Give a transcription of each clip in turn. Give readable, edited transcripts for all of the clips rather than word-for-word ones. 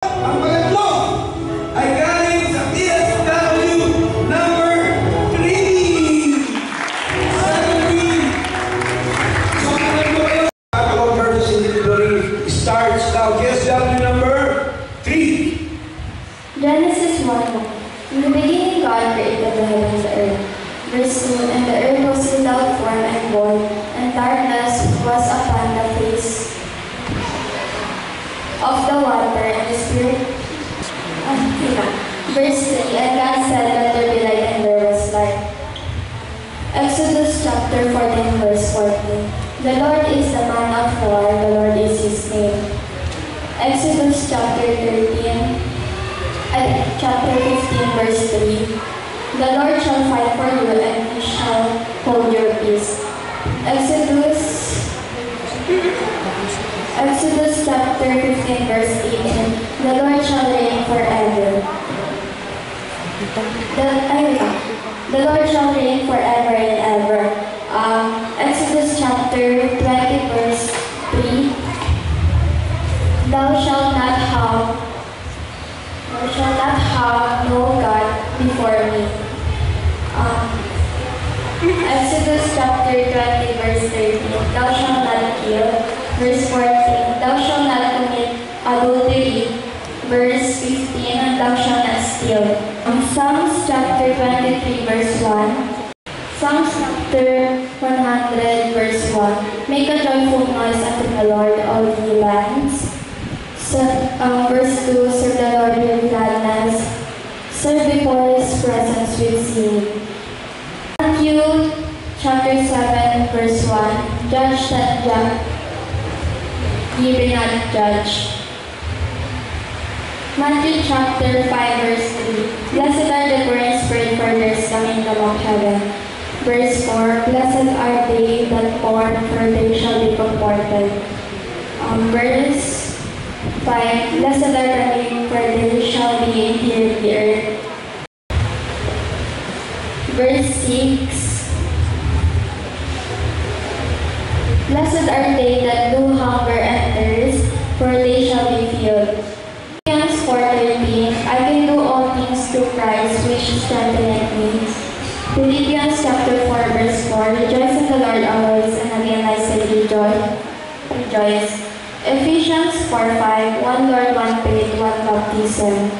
Ang pangatlo ay galing sa PSW number 3. So, pangatlo kayo. Our purpose in delivery starts now. PSW number 3. Genesis 1:1. In the beginning, God created the heavens and the earth. Verse 2. And the earth was without form and void, and darkness was upon the face of the water, and the Spirit. Verse 3. And God said, "Let there be light," and there was light. Exodus chapter 14, verse 14. The Lord is the man of war, the Lord is his name. Exodus chapter 15, verse 3. The Lord shall fight for you, and he shall hold your peace. Exodus chapter 15, verse 18. The Lord shall reign forever. The Lord shall reign forever and ever. Exodus chapter 20, verse 3. Thou shalt not have no God before me. Exodus chapter 20, verse 13. Thou shalt not kill. Verse 14. Thou shalt not commit adultery. Verse 15. And thou shalt not steal. Psalms chapter 23, verse 1. Psalms chapter 100, verse 1. Make a joyful noise unto the Lord, all ye lands. Verse 2. Serve the Lord with gladness. Serve before his presence with singing. Matthew chapter 7, verse 1. Judge that ye be not judged. Matthew chapter 5, verse 3. Blessed are the poor in spirit, for theirs is the kingdom of heaven. Verse 4. Blessed are they that mourn, for they shall be comforted. Verse 5. Blessed are the meek, for they shall be inherit the earth. Verse 6. Blessed are they that do hunger and thirst, for they shall be filled. Philippians 4:13. I can do all things through Christ, which strengtheneth me. Philippians chapter 4, verse 4. Rejoice in the Lord always, and again I say rejoice. Ephesians 4:5. One Lord, one faith, one baptism.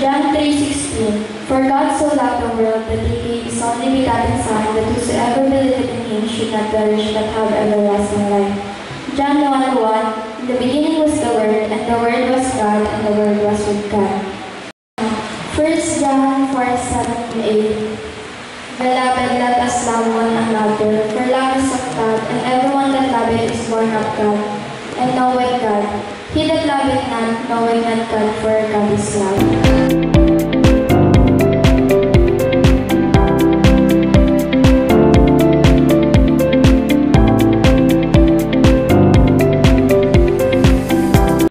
John 3:16. For God so loved the world that he gave his only begotten Son, that whosoever believeth in him should not perish but have everlasting life. John 1:1. In the beginning was the Word, and the Word was God, and the Word was with God. 1 John 4:7-8. Beloved, let us love one another, for love is of God, and everyone that loveth is born of God, and knoweth God. He that loveth not, knoweth not God, for God is love.